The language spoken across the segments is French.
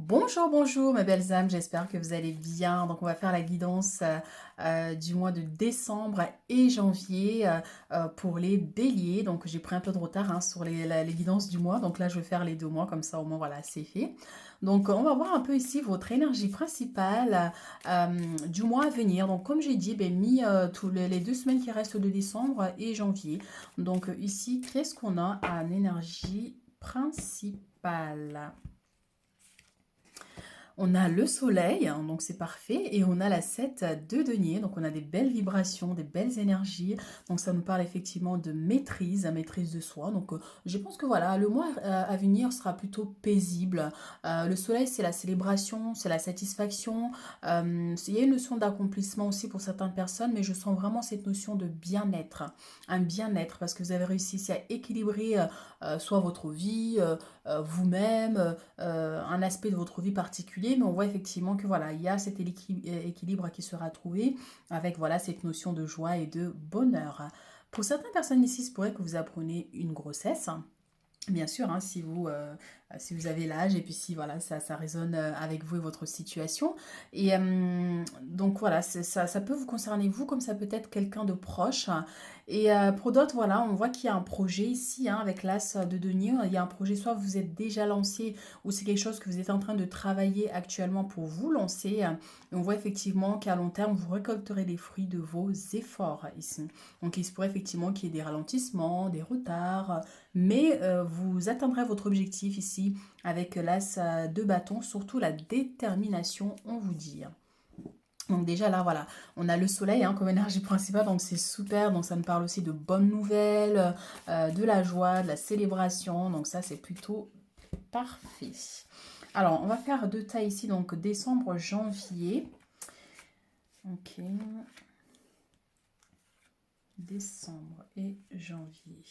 Bonjour, bonjour mes belles âmes, j'espère que vous allez bien. Donc on va faire la guidance du mois de décembre et janvier pour les béliers. Donc j'ai pris un peu de retard sur les guidances du mois. Donc là je vais faire les 2 mois, comme ça au moins voilà c'est fait. Donc on va voir un peu ici votre énergie principale du mois à venir. Donc comme j'ai dit, ben, mis tous les 2 semaines qui restent de décembre et janvier. Donc ici, qu'est-ce qu'on a en énergie principale? On a le soleil, hein, donc c'est parfait, et on a la 7 de denier, donc on a des belles vibrations, des belles énergies, donc ça nous parle effectivement de maîtrise, maîtrise de soi, donc je pense que voilà, le mois à venir sera plutôt paisible. Le soleil, c'est la célébration, c'est la satisfaction, il y a une notion d'accomplissement aussi pour certaines personnes, mais je sens vraiment cette notion de bien-être, un bien-être, parce que vous avez réussi ici à équilibrer soit votre vie, vous-même, un aspect de votre vie particulier, mais on voit effectivement que voilà, il y a cet équilibre qui sera trouvé avec voilà cette notion de joie et de bonheur. Pour certaines personnes ici, il se pourrait que vous appreniez une grossesse. Bien sûr, hein, si vous avez l'âge et puis si voilà, ça résonne avec vous et votre situation. Et donc voilà, ça peut vous concerner vous comme ça peut être quelqu'un de proche. Et pour d'autres, voilà, on voit qu'il y a un projet ici avec l'As de denier. Il y a un projet, soit vous êtes déjà lancé ou c'est quelque chose que vous êtes en train de travailler actuellement pour vous lancer. Et on voit effectivement qu'à long terme, vous récolterez les fruits de vos efforts ici. Donc il se pourrait effectivement qu'il y ait des ralentissements, des retards, mais vous atteindrez votre objectif ici avec l'as de bâton, surtout la détermination, on vous dit. Donc déjà là, voilà, on a le soleil comme énergie principale, donc c'est super. Donc ça nous parle aussi de bonnes nouvelles, de la joie, de la célébration. Donc ça, c'est plutôt parfait. Alors, on va faire deux tailles ici, donc décembre, janvier. Ok, décembre et janvier.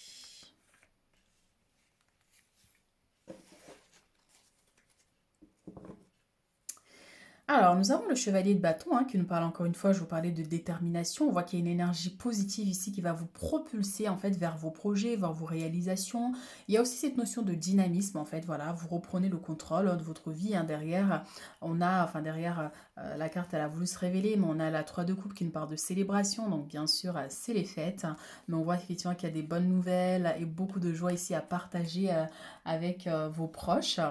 Alors, nous avons le chevalier de bâton qui nous parle encore une fois, je vous parlais de détermination. On voit qu'il y a une énergie positive ici qui va vous propulser en fait vers vos projets, vers vos réalisations. Il y a aussi cette notion de dynamisme en fait, voilà, vous reprenez le contrôle de votre vie. Derrière, on a, enfin derrière, la carte elle a voulu se révéler, mais on a la 3 de coupe qui nous parle de célébration, donc bien sûr c'est les fêtes. Mais on voit effectivement qu'il y a des bonnes nouvelles et beaucoup de joie ici à partager avec vos proches.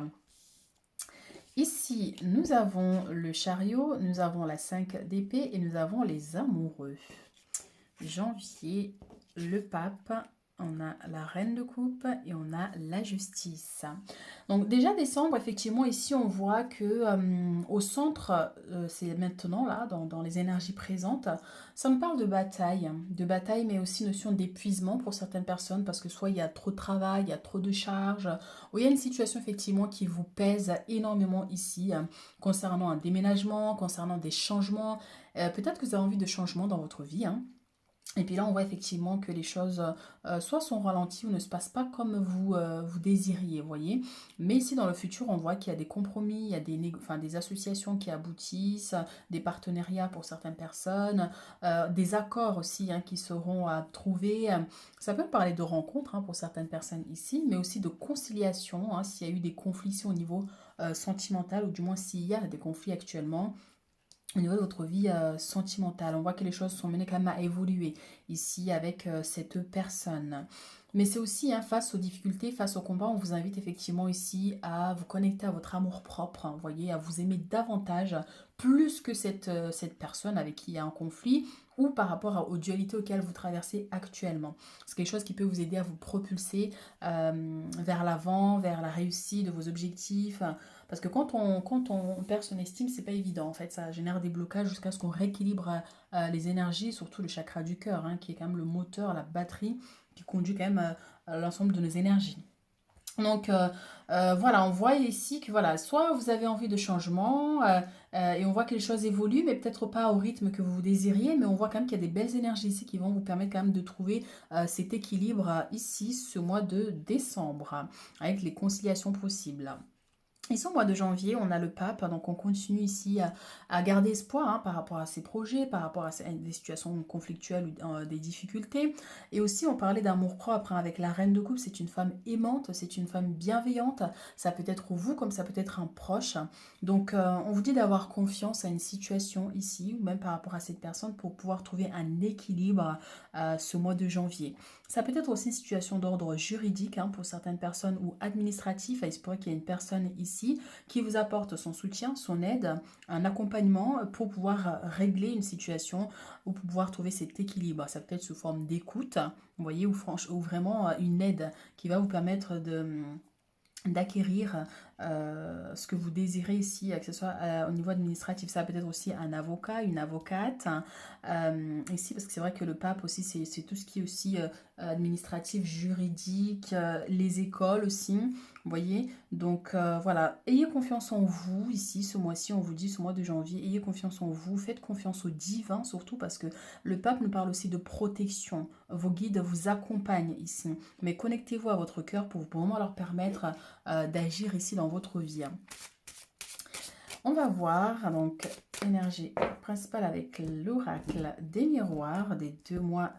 Ici, nous avons le chariot, nous avons la 5 d'épée et nous avons les amoureux. Janvier, le pape, on a la reine de coupe et on a la justice. Donc déjà décembre, effectivement, ici on voit que au centre, c'est maintenant là, dans les énergies présentes, ça me parle de bataille, mais aussi notion d'épuisement pour certaines personnes parce que soit il y a trop de travail, il y a trop de charges, ou il y a une situation effectivement qui vous pèse énormément ici concernant un déménagement, concernant des changements. Peut-être que vous avez envie de changement dans votre vie. Et puis là, on voit effectivement que les choses soit sont ralenties ou ne se passent pas comme vous désiriez, vous voyez. Mais ici, dans le futur, on voit qu'il y a des compromis, il y a enfin, des associations qui aboutissent, des partenariats pour certaines personnes, des accords aussi qui seront à trouver. Ça peut parler de rencontres pour certaines personnes ici, mais aussi de conciliation, s'il y a eu des conflits ici au niveau sentimental, ou du moins s'il y a des conflits actuellement au niveau de votre vie sentimentale. On voit que les choses sont menées quand même à évoluer ici avec cette personne. Mais c'est aussi face aux difficultés, face au combat, on vous invite effectivement ici à vous connecter à votre amour propre, vous voyez, à vous aimer davantage, plus que cette personne avec qui il y a un conflit ou par rapport aux dualités auxquelles vous traversez actuellement. C'est quelque chose qui peut vous aider à vous propulser vers l'avant, vers la réussite de vos objectifs, parce que quand on perd son estime, c'est pas évident. En fait, ça génère des blocages jusqu'à ce qu'on rééquilibre les énergies, surtout le chakra du cœur, qui est quand même le moteur, la batterie, qui conduit quand même l'ensemble de nos énergies. Donc voilà, on voit ici que voilà, soit vous avez envie de changement et on voit que les choses évoluent, mais peut-être pas au rythme que vous désiriez, mais on voit quand même qu'il y a des belles énergies ici qui vont vous permettre quand même de trouver cet équilibre ici, ce mois de décembre, avec les conciliations possibles. Ici, au mois de janvier, on a le pape, donc on continue ici à garder espoir par rapport à ses projets, par rapport à des situations conflictuelles ou des difficultés. Et aussi, on parlait d'amour-propre avec la reine de coupe. C'est une femme aimante, c'est une femme bienveillante. Ça peut être vous comme ça peut être un proche. Donc, on vous dit d'avoir confiance à une situation ici, ou même par rapport à cette personne, pour pouvoir trouver un équilibre ce mois de janvier. Ça peut être aussi une situation d'ordre juridique pour certaines personnes ou administratif. Il se pourrait qu'il y ait une personne ici qui vous apporte son soutien, son aide, un accompagnement pour pouvoir régler une situation ou pour pouvoir trouver cet équilibre. Ça peut être sous forme d'écoute, vous voyez, ou vraiment une aide qui va vous permettre d'acquérir ce que vous désirez ici, que ce soit au niveau administratif. Ça peut être aussi un avocat, une avocate. Ici, parce que c'est vrai que le pape aussi, c'est tout ce qui est aussi administratif, juridique, les écoles aussi. Vous voyez, donc voilà, ayez confiance en vous ici, ce mois-ci, on vous dit ce mois de janvier, ayez confiance en vous, faites confiance au divin surtout parce que le pape nous parle aussi de protection, vos guides vous accompagnent ici, mais connectez-vous à votre cœur pour vraiment leur permettre d'agir ici dans votre vie. On va voir donc énergie principale avec l'oracle des miroirs des 2 mois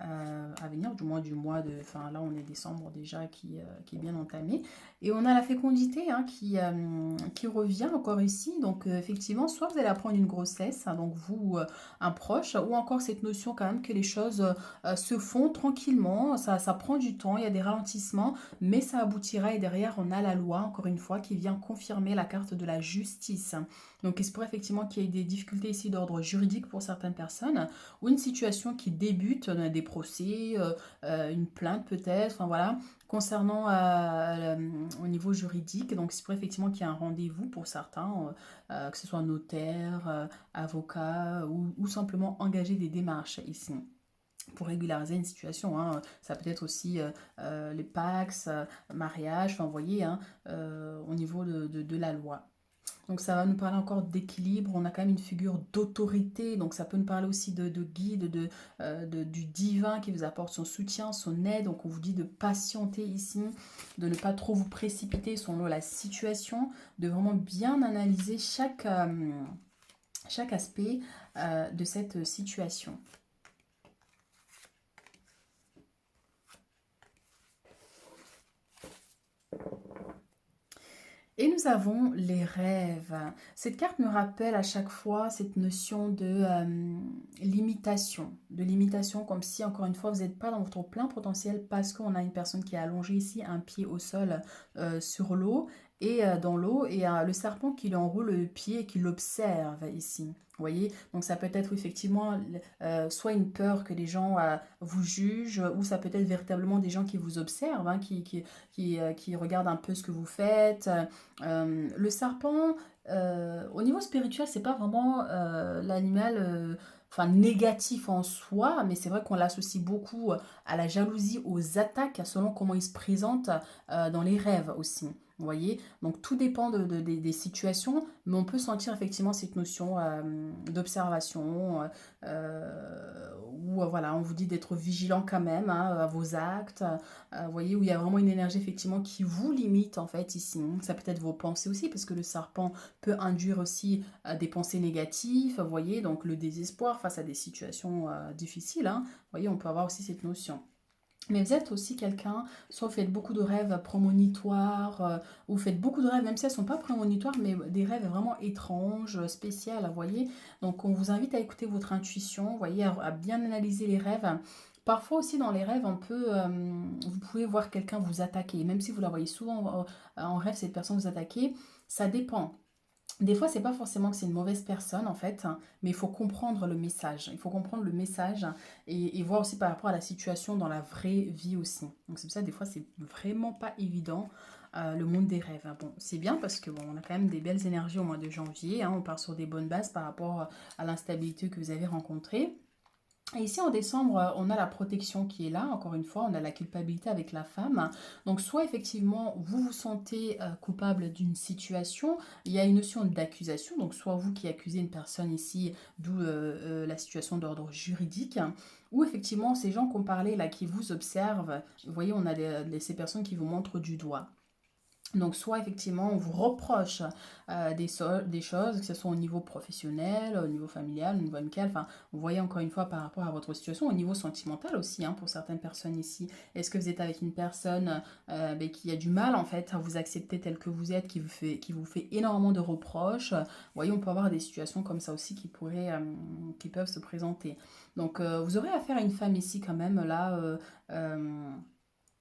à venir, du mois de, enfin là on est décembre déjà qui est bien entamé. Et on a la fécondité qui revient encore ici. Donc effectivement, soit vous allez apprendre une grossesse, donc vous, un proche, ou encore cette notion quand même que les choses se font tranquillement, ça prend du temps, il y a des ralentissements, mais ça aboutira et derrière on a la loi, encore une fois, qui vient confirmer la carte de la justice. Donc il se pourrait effectivement qu'il y ait des difficultés ici d'ordre juridique pour certaines personnes, ou une situation qui débute, des procès, une plainte peut-être, enfin voilà, concernant au niveau juridique. Donc il se pourrait effectivement qu'il y ait un rendez-vous pour certains, que ce soit notaire, avocat, ou simplement engager des démarches ici pour régulariser une situation. Ça peut être aussi les Pax, mariage, enfin vous voyez, au niveau de la loi. Donc ça va nous parler encore d'équilibre, on a quand même une figure d'autorité, donc ça peut nous parler aussi de guide, du divin qui vous apporte son soutien, son aide. Donc on vous dit de patienter ici, de ne pas trop vous précipiter selon la situation, de vraiment bien analyser chaque aspect de cette situation. Et nous avons les rêves. Cette carte me rappelle à chaque fois cette notion de limitation, comme si encore une fois vous n'êtes pas dans votre plein potentiel parce qu'on a une personne qui est allongée ici, un pied au sol sur l'eau et dans l'eau, et le serpent qui lui enroule le pied et qui l'observe ici. Vous voyez, donc ça peut être effectivement soit une peur que les gens vous jugent, ou ça peut être véritablement des gens qui vous observent, qui regardent un peu ce que vous faites. Le serpent, au niveau spirituel, c'est pas vraiment l'animal enfin, négatif en soi, mais c'est vrai qu'on l'associe beaucoup à la jalousie, aux attaques, selon comment il se présente dans les rêves aussi. Vous voyez, donc tout dépend des situations, mais on peut sentir effectivement cette notion d'observation, où voilà, on vous dit d'être vigilant quand même à vos actes, vous voyez, où il y a vraiment une énergie effectivement qui vous limite en fait ici. Ça peut être vos pensées aussi, parce que le serpent peut induire aussi des pensées négatives, vous voyez, donc le désespoir face à des situations difficiles. Vous voyez, on peut avoir aussi cette notion. Mais vous êtes aussi quelqu'un, soit vous faites beaucoup de rêves prémonitoires, ou vous faites beaucoup de rêves, même si elles ne sont pas prémonitoires, mais des rêves vraiment étranges, spéciaux, vous voyez. Donc on vous invite à écouter votre intuition, vous voyez, à bien analyser les rêves. Parfois aussi dans les rêves, vous pouvez voir quelqu'un vous attaquer, même si vous la voyez souvent en rêve, cette personne vous attaquer, ça dépend. Des fois, c'est pas forcément que c'est une mauvaise personne en fait, mais il faut comprendre le message. Il faut comprendre le message et voir aussi par rapport à la situation dans la vraie vie aussi. Donc c'est pour ça des fois c'est vraiment pas évident le monde des rêves. Bon, c'est bien parce que bon, on a quand même des belles énergies au mois de janvier. On part sur des bonnes bases par rapport à l'instabilité que vous avez rencontrée. Et ici en décembre, on a la protection qui est là, encore une fois, on a la culpabilité avec la femme. Donc soit effectivement vous vous sentez coupable d'une situation, il y a une notion d'accusation, donc soit vous qui accusez une personne ici, d'où la situation d'ordre juridique, ou effectivement ces gens qu'on parlait là qui vous observent, vous voyez on a ces personnes qui vous montrent du doigt. Donc, soit effectivement, on vous reproche des choses, que ce soit au niveau professionnel, au niveau familial, au niveau amical. Enfin, vous voyez encore une fois par rapport à votre situation, au niveau sentimental aussi, hein, pour certaines personnes ici. Est-ce que vous êtes avec une personne qui a du mal en fait à vous accepter tel que vous êtes, qui vous fait énormément de reproches? Vous voyez, on peut avoir des situations comme ça aussi qui peuvent se présenter. Donc, vous aurez affaire à une femme ici quand même là.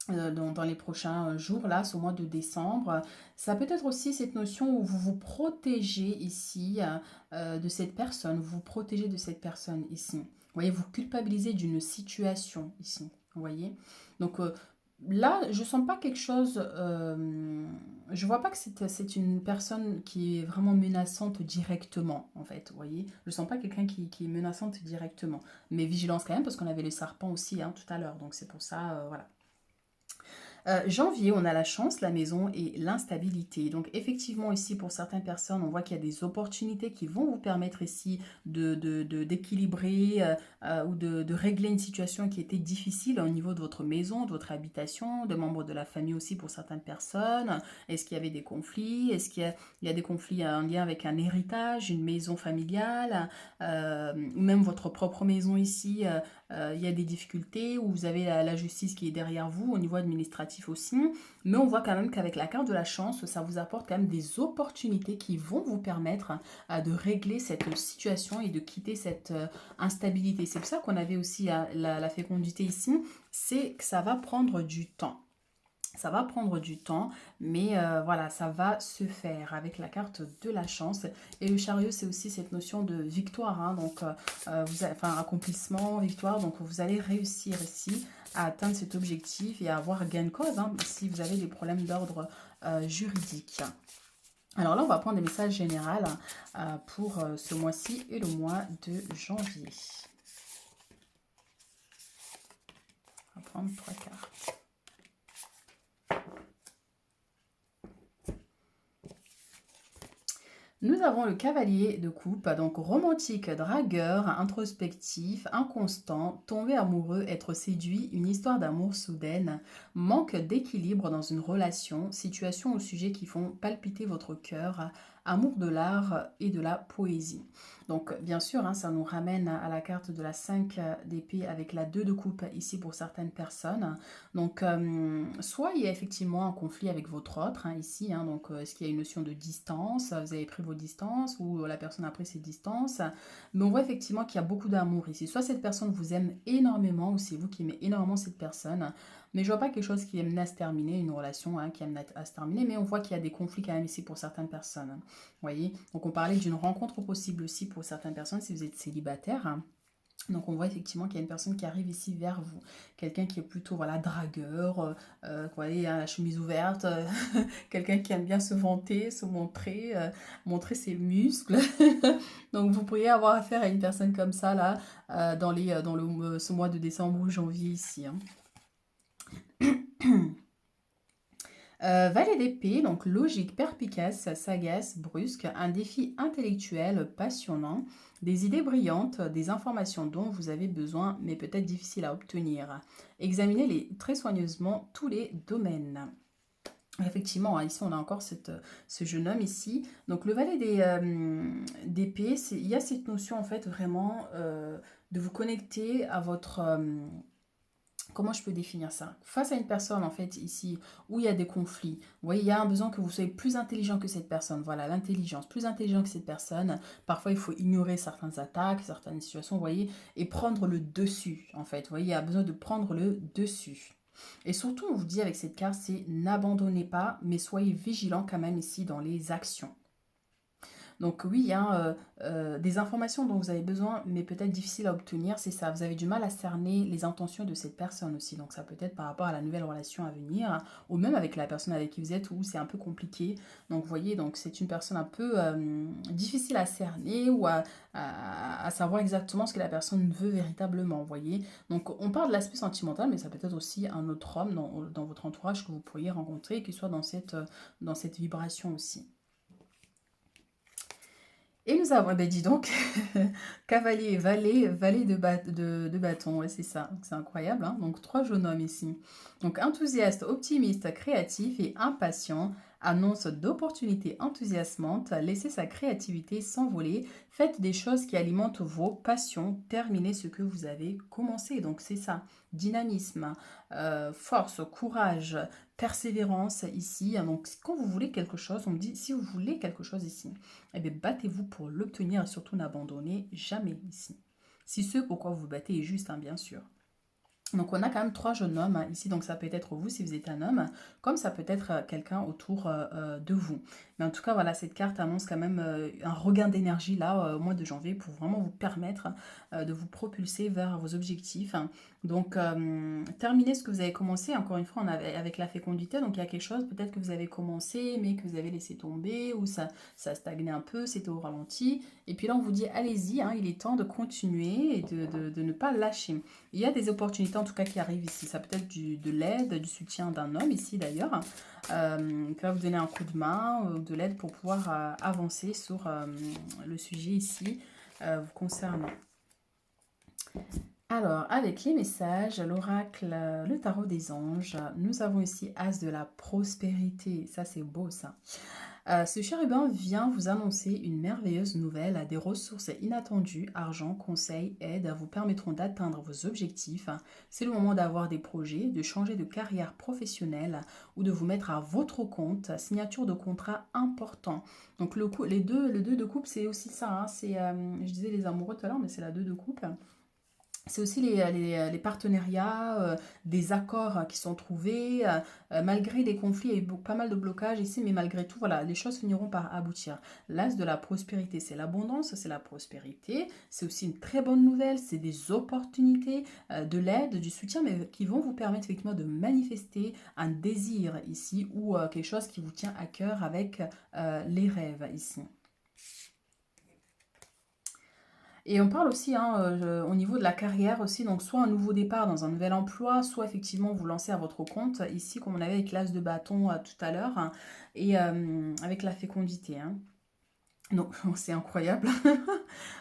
Dans les prochains jours, là, ce mois de décembre. Ça peut être aussi cette notion où vous vous protégez ici de cette personne, vous vous protégez de cette personne ici. Vous voyez, vous culpabilisez d'une situation ici. Vous voyez? Donc là, je sens pas quelque chose. Je vois pas que c'est une personne qui est vraiment menaçante directement, en fait. Vous voyez? Je sens pas quelqu'un qui est menaçante directement. Mais vigilance quand même, parce qu'on avait le serpent aussi hein, tout à l'heure. Donc c'est pour ça, voilà. Janvier, on a la chance, la maison et l'instabilité. Donc effectivement ici pour certaines personnes, on voit qu'il y a des opportunités qui vont vous permettre ici d'équilibrer ou de régler une situation qui était difficile au niveau de votre maison, de votre habitation, de membres de la famille aussi pour certaines personnes. Est-ce qu'il y avait des conflits? Est-ce qu'il y a des conflits en lien avec un héritage, une maison familiale ou même votre propre maison ici il y a des difficultés, où vous avez la justice qui est derrière vous au niveau administratif aussi. Mais on voit quand même qu'avec la carte de la chance, ça vous apporte quand même des opportunités qui vont vous permettre de régler cette situation et de quitter cette instabilité. C'est pour ça qu'on avait aussi la fécondité ici, c'est que ça va prendre du temps. Ça va prendre du temps, mais voilà, ça va se faire avec la carte de la chance. Et le chariot, c'est aussi cette notion de victoire, hein, donc enfin accomplissement, victoire. Donc vous allez réussir ici à atteindre cet objectif et à avoir gain de cause hein, si vous avez des problèmes d'ordre juridique. Alors là, on va prendre des messages généraux pour ce mois-ci et le mois de janvier. On va prendre 3 cartes. Nous avons le cavalier de coupe, donc romantique, dragueur, introspectif, inconstant, tombé amoureux, être séduit, une histoire d'amour soudaine, manque d'équilibre dans une relation, situation ou sujet qui font palpiter votre cœur, amour de l'art et de la poésie. Donc bien sûr, hein, ça nous ramène à la carte de la 5 d'épée avec la 2 de coupe ici pour certaines personnes. Donc soit il y a effectivement un conflit avec votre autre hein, ici, hein, donc est-ce qu'il y a une notion de distance, vous avez pris vos distances ou la personne a pris ses distances, mais on voit effectivement qu'il y a beaucoup d'amour ici. Soit cette personne vous aime énormément ou c'est vous qui aimez énormément cette personne, mais je vois pas quelque chose qui est amené à se terminer, une relation hein, qui est amenée à se terminer, mais on voit qu'il y a des conflits quand même ici pour certaines personnes. Vous voyez, donc on parlait d'une rencontre possible aussi pour certaines personnes si vous êtes célibataire. Hein. Donc on voit effectivement qu'il y a une personne qui arrive ici vers vous, quelqu'un qui est plutôt voilà dragueur, vous voyez hein, la chemise ouverte, quelqu'un qui aime bien se vanter, se montrer, montrer ses muscles. Donc vous pourriez avoir affaire à une personne comme ça là ce mois de décembre ou janvier ici. Hein. Valet d'épée, donc logique, perspicace, sagace, brusque, un défi intellectuel passionnant, des idées brillantes, des informations dont vous avez besoin mais peut-être difficiles à obtenir. Examinez très soigneusement tous les domaines. Effectivement, hein, ici on a encore ce jeune homme ici. Donc le valet d'épée, il y a cette notion en fait vraiment de vous connecter à votre... comment je peux définir ça? Face à une personne, en fait, ici, où il y a des conflits, vous voyez, il y a un besoin que vous soyez plus intelligent que cette personne. Voilà, l'intelligence, plus intelligent que cette personne. Parfois, il faut ignorer certaines attaques, certaines situations, vous voyez, et prendre le dessus, en fait. Vous voyez, il y a besoin de prendre le dessus. Et surtout, on vous dit avec cette carte, c'est n'abandonnez pas, mais soyez vigilant quand même ici dans les actions. Donc oui, il y a des informations dont vous avez besoin, mais peut-être difficiles à obtenir, c'est ça. Vous avez du mal à cerner les intentions de cette personne aussi. Donc ça peut être par rapport à la nouvelle relation à venir, ou même avec la personne avec qui vous êtes, où c'est un peu compliqué. Donc vous voyez, donc c'est une personne un peu difficile à cerner ou à savoir exactement ce que la personne veut véritablement, vous voyez. Donc on parle de l'aspect sentimental, mais ça peut être aussi un autre homme dans votre entourage que vous pourriez rencontrer, qui soit dans cette vibration aussi. Et nous avons, ben dis donc, cavalier, valet de bâton, ouais, c'est ça, c'est incroyable, hein. Donc 3 jeunes hommes ici. Donc enthousiaste, optimiste, créatif et impatient, annonce d'opportunités enthousiasmantes, laissez sa créativité s'envoler, faites des choses qui alimentent vos passions, terminez ce que vous avez commencé. Donc c'est ça, dynamisme, force, courage, persévérance ici. Donc quand vous voulez quelque chose, on me dit si vous voulez quelque chose ici, eh bien battez-vous pour l'obtenir et surtout n'abandonnez jamais ici. Si ce pourquoi vous vous battez est juste, hein, bien sûr. Donc on a quand même trois jeunes hommes hein, ici, donc ça peut être vous si vous êtes un homme, comme ça peut être quelqu'un autour de vous. Mais en tout cas, voilà, cette carte annonce quand même un regain d'énergie là au mois de janvier pour vraiment vous permettre de vous propulser vers vos objectifs. Donc terminez ce que vous avez commencé, encore une fois, avec la fécondité, donc il y a quelque chose peut-être que vous avez commencé mais que vous avez laissé tomber ou ça stagnait un peu, c'était au ralenti. Et puis là on vous dit allez-y, hein, il est temps de continuer et de ne pas lâcher. Il y a des opportunités en tout cas qui arrivent ici. Ça peut être de l'aide, du soutien d'un homme ici d'ailleurs, qui va vous donner un coup de main, de l'aide pour pouvoir avancer sur le sujet ici vous concernant. Alors, avec les messages, l'oracle, le tarot des anges, nous avons ici As de la prospérité. Ça, c'est beau ça. Ce chérubin vient vous annoncer une merveilleuse nouvelle. Des ressources inattendues, argent, conseils, aide vous permettront d'atteindre vos objectifs. C'est le moment d'avoir des projets, de changer de carrière professionnelle ou de vous mettre à votre compte. Signature de contrat important. Donc le 2 de coupe, c'est aussi ça. Hein. C'est, je disais les amoureux tout à l'heure, mais c'est la 2 de coupe. C'est aussi les partenariats, des accords qui sont trouvés, malgré des conflits, il y a eu pas mal de blocages ici, mais malgré tout, voilà, les choses finiront par aboutir. L'as de la prospérité, c'est l'abondance, c'est la prospérité, c'est aussi une très bonne nouvelle, c'est des opportunités, de l'aide, du soutien, mais qui vont vous permettre effectivement de manifester un désir ici ou quelque chose qui vous tient à cœur avec les rêves ici. Et on parle aussi hein, au niveau de la carrière aussi, donc soit un nouveau départ dans un nouvel emploi, soit effectivement vous lancer à votre compte, ici comme on avait avec l'as de bâton tout à l'heure, hein, et avec la fécondité. Hein. Donc c'est incroyable.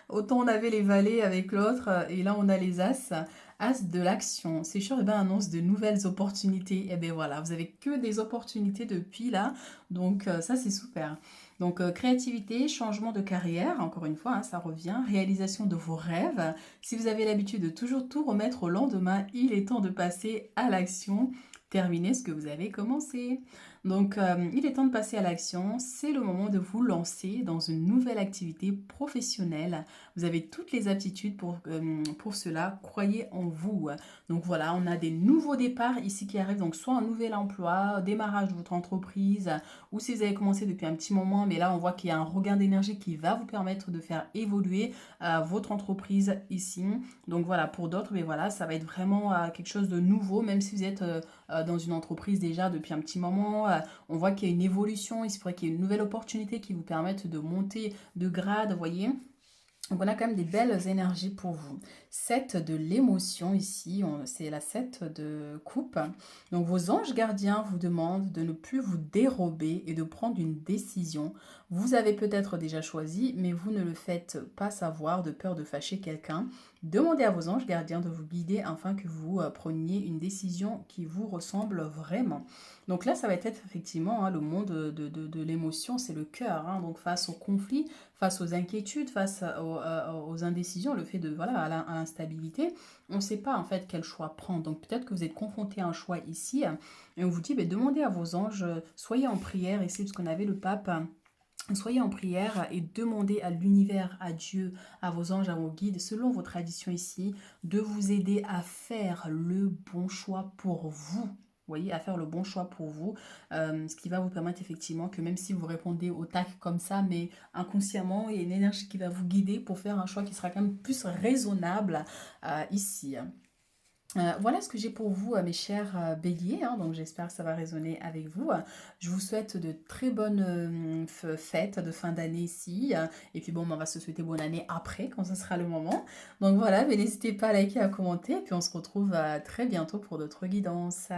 Autant on avait les valets avec l'autre, et là on a les as. As de l'action. C'est sûr, et ben annonce de nouvelles opportunités. Et bien voilà, vous avez que des opportunités depuis là. Donc ça c'est super. Donc créativité, changement de carrière, encore une fois, hein, ça revient. Réalisation de vos rêves. Si vous avez l'habitude de toujours tout remettre au lendemain, il est temps de passer à l'action. Terminer ce que vous avez commencé. Donc, il est temps de passer à l'action. C'est le moment de vous lancer dans une nouvelle activité professionnelle. Vous avez toutes les aptitudes pour cela. Croyez en vous. Donc voilà, on a des nouveaux départs ici qui arrivent. Donc soit un nouvel emploi, démarrage de votre entreprise, ou si vous avez commencé depuis un petit moment, mais là on voit qu'il y a un regain d'énergie qui va vous permettre de faire évoluer votre entreprise ici. Donc voilà, pour d'autres, mais voilà, ça va être vraiment quelque chose de nouveau, même si vous êtes dans une entreprise déjà depuis un petit moment. On voit qu'il y a une évolution, il se pourrait qu'il y ait une nouvelle opportunité qui vous permette de monter de grade, vous voyez. Donc on a quand même des belles énergies pour vous. 7 de l'émotion ici, c'est la 7 de coupe. Donc vos anges gardiens vous demandent de ne plus vous dérober et de prendre une décision. Vous avez peut-être déjà choisi, mais vous ne le faites pas savoir de peur de fâcher quelqu'un. Demandez à vos anges gardiens de vous guider afin que vous preniez une décision qui vous ressemble vraiment. Donc là, ça va être effectivement hein, le monde de l'émotion, c'est le cœur. Hein. Donc face au conflit, face aux inquiétudes, face aux indécisions, le fait de voilà à l'instabilité, on ne sait pas en fait quel choix prendre. Donc peut-être que vous êtes confronté à un choix ici et on vous dit demandez à vos anges, soyez en prière ici parce qu'on avait le pape. Soyez en prière et demandez à l'univers, à Dieu, à vos anges, à vos guides, selon vos traditions ici, de vous aider à faire le bon choix pour vous. Vous voyez, à faire le bon choix pour vous, ce qui va vous permettre effectivement que même si vous répondez au tac comme ça, mais inconsciemment, il y a une énergie qui va vous guider pour faire un choix qui sera quand même plus raisonnable ici. Voilà ce que j'ai pour vous, mes chers béliers. Hein, donc j'espère que ça va résonner avec vous. Je vous souhaite de très bonnes fêtes de fin d'année ici. Et puis bon, on va se souhaiter bonne année après, quand ce sera le moment. Donc voilà, mais n'hésitez pas à liker, à commenter. Et puis on se retrouve très bientôt pour d'autres guidances.